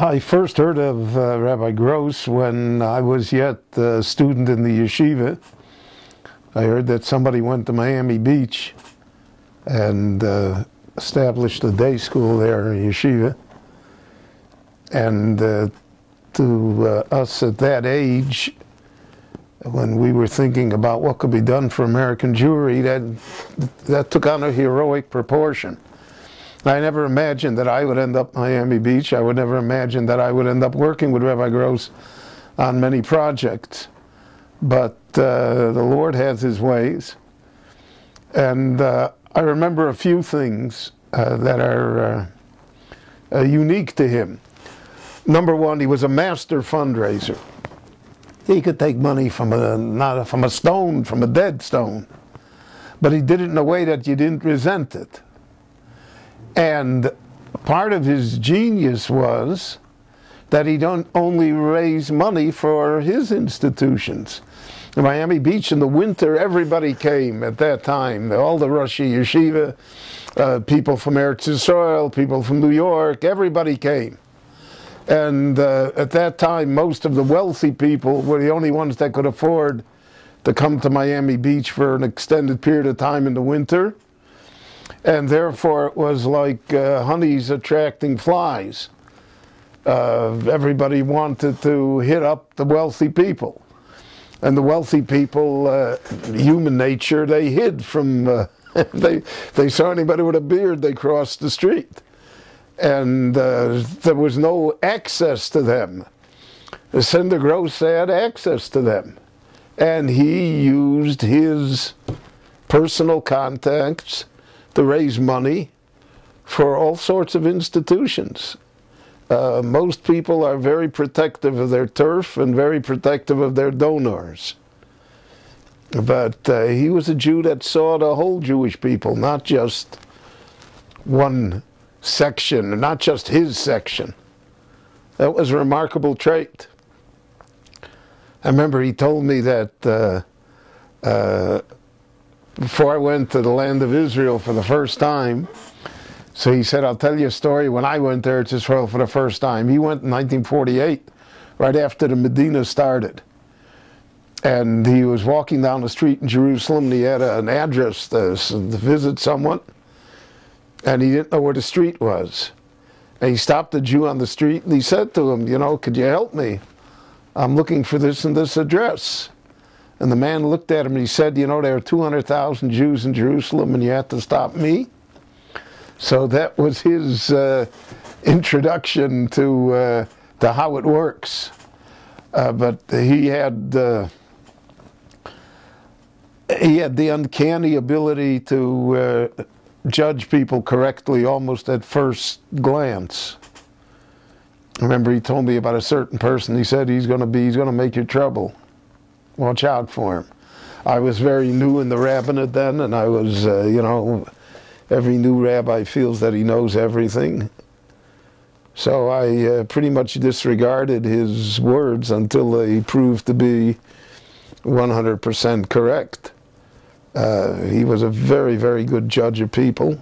I first heard of Rabbi Gross when I was yet a student in the yeshiva. I heard that somebody went to Miami Beach and established a day school there in yeshiva. And to us at that age, when we were thinking about what could be done for American Jewry, that took on a heroic proportion. I never imagined that I would end up Miami Beach. I would never imagine that I would end up working with Rabbi Gross on many projects. But the Lord has His ways. And I remember a few things that are unique to him. Number one, he was a master fundraiser. He could take money from a stone, from a dead stone, but he did it in a way that you didn't resent it. And part of his genius was that he don't only raise money for his institutions. In Miami Beach in the winter, everybody came at that time. All the Roshi Yeshiva, people from yahrtzeit, people from New York, everybody came. And at that time, most of the wealthy people were the only ones that could afford to come to Miami Beach for an extended period of time in the winter. And therefore, it was like honey's attracting flies. Everybody wanted to hit up the wealthy people. And the wealthy people, human nature, they hid from, they saw anybody with a beard, they crossed the street. And there was no access to them. Senator Gross had access to them. And he used his personal contacts to raise money for all sorts of institutions. Most people are very protective of their turf and very protective of their donors. But he was a Jew that saw the whole Jewish people, not just one section, not just his section. That was a remarkable trait. I remember he told me that before I went to the land of Israel for the first time, so he said, I'll tell you a story when I went there to Israel for the first time. He went in 1948, right after the Medina started. And he was walking down the street in Jerusalem, and he had an address to visit someone, and he didn't know where the street was. And he stopped a Jew on the street, and he said to him, you know, could you help me? I'm looking for this and this address. And the man looked at him and he said, you know, there are 200,000 Jews in Jerusalem and you have to stop me? So that was his introduction to how it works. But he had the uncanny ability to judge people correctly almost at first glance. I remember he told me about a certain person. He said, he's going to make you trouble. Watch out for him. I was very new in the rabbinate then, and I was, you know, every new rabbi feels that he knows everything. So I pretty much disregarded his words until they proved to be 100% correct. He was a very, very good judge of people.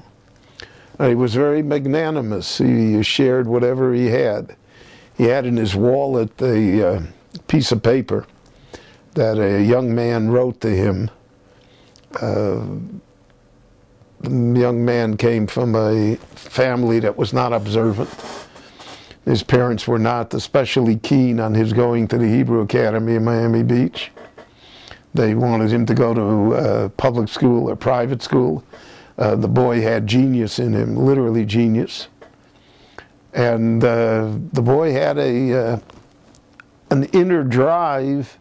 He was very magnanimous. He shared whatever he had. He had in his wallet a piece of paper that a young man wrote to him. The young man came from a family that was not observant. His parents were not especially keen on his going to the Hebrew Academy in Miami Beach. They wanted him to go to public school or private school. The boy had genius in him, literally genius. And the boy had an inner drive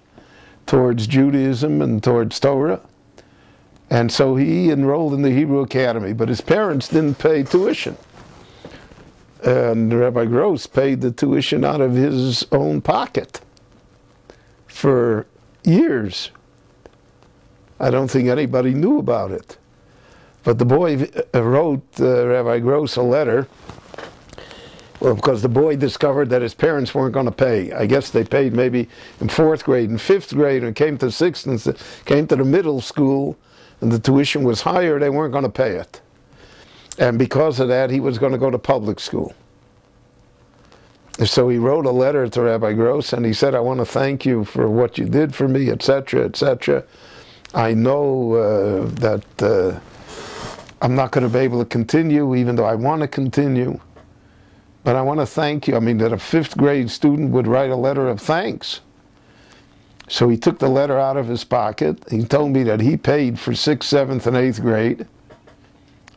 towards Judaism and towards Torah. And so he enrolled in the Hebrew Academy, but his parents didn't pay tuition. And Rabbi Gross paid the tuition out of his own pocket for years. I don't think anybody knew about it. But the boy wrote Rabbi Gross a letter, well, because the boy discovered that his parents weren't going to pay. I guess they paid maybe in 4th grade and 5th grade, and came to 6th and came to the middle school, and the tuition was higher, they weren't going to pay it. And because of that, he was going to go to public school. So he wrote a letter to Rabbi Gross, and he said, I want to thank you for what you did for me, etc., etc. I know that I'm not going to be able to continue, even though I want to continue. But I want to thank you. I mean, that a 5th grade student would write a letter of thanks. So he took the letter out of his pocket. He told me that he paid for 6th, 7th, and 8th grade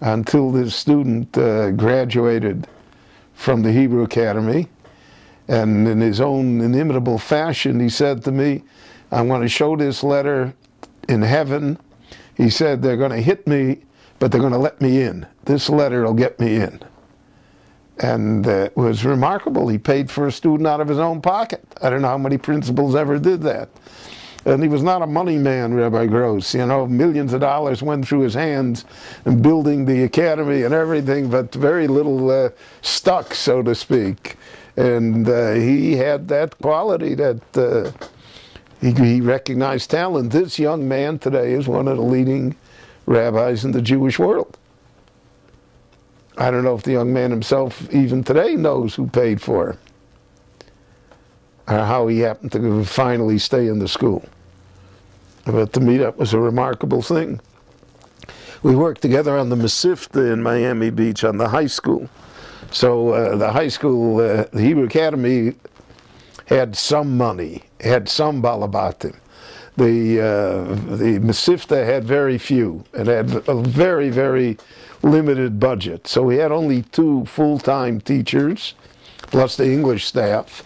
until this student graduated from the Hebrew Academy. And in his own inimitable fashion, he said to me, I'm going to show this letter in heaven. He said, they're going to hit me, but they're going to let me in. This letter will get me in. And it was remarkable. He paid for a student out of his own pocket. I don't know how many principals ever did that. And he was not a money man, Rabbi Gross. You know, millions of dollars went through his hands in building the academy and everything, but very little stuck, so to speak. And he had that quality that he recognized talent. This young man today is one of the leading rabbis in the Jewish world. I don't know if the young man himself even today knows who paid for him, or how he happened to finally stay in the school. But to me, that was a remarkable thing. We worked together on the Masifta in Miami Beach on the high school. So the high school, the Hebrew Academy, had some money, had some balabatim. The Masifta had very few. It had a very, very limited budget. So we had only 2 full-time teachers, plus the English staff.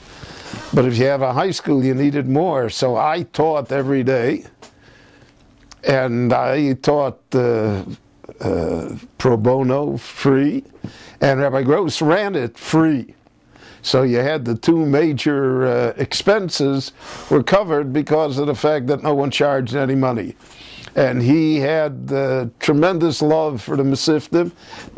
But if you have a high school, you needed more. So I taught every day, and I taught pro bono, free, and Rabbi Gross ran it free. So you had the 2 major expenses were covered because of the fact that no one charged any money. And he had tremendous love for the Masiftim,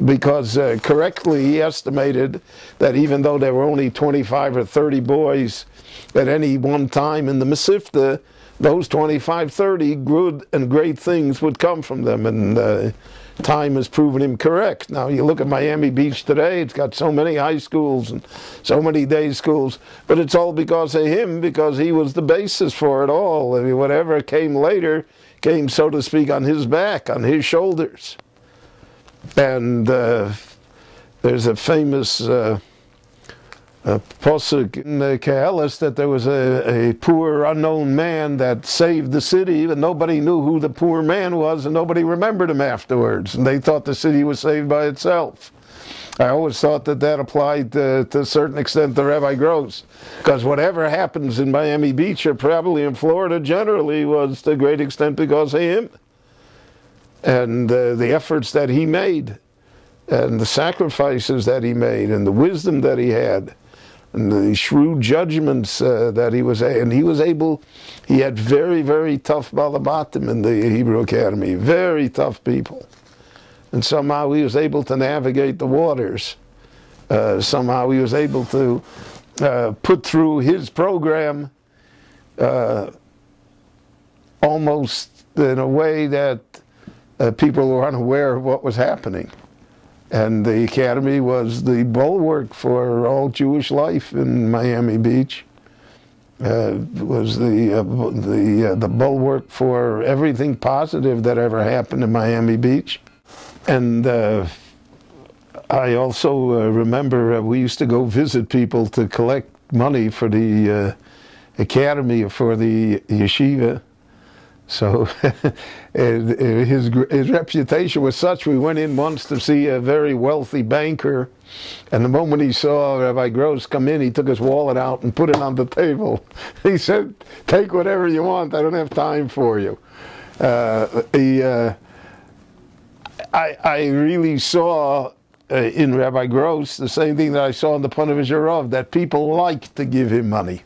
because correctly he estimated that even though there were only 25 or 30 boys at any one time in the Masifta, those 25, 30 good and great things would come from them. And time has proven him correct. Now you look at Miami Beach today, it's got so many high schools and so many day schools, but it's all because of him, because he was the basis for it all. I mean, whatever came later came, so to speak, on his back, on his shoulders. And there's a famous posuk in Kehelis that there was a poor unknown man that saved the city, but nobody knew who the poor man was, and nobody remembered him afterwards, and they thought the city was saved by itself. I always thought that that applied to a certain extent to Rabbi Gross, because whatever happens in Miami Beach, or probably in Florida generally, was to a great extent because of him, and the efforts that he made, and the sacrifices that he made, and the wisdom that he had, and the shrewd judgments that he was, and he was able, he had very, very tough balabatim in the Hebrew Academy, very tough people. And somehow he was able to navigate the waters. Somehow he was able to put through his program almost in a way that people were unaware of what was happening. And the Academy was the bulwark for all Jewish life in Miami Beach. Was the bulwark for everything positive that ever happened in Miami Beach. And I also remember we used to go visit people to collect money for the academy or for the yeshiva. So his reputation was such, we went in once to see a very wealthy banker, and the moment he saw Rabbi Gross come in, he took his wallet out and put it on the table. He said, take whatever you want, I don't have time for you. I really saw in Rabbi Gross the same thing that I saw in the Panovich Rav, that people liked to give him money.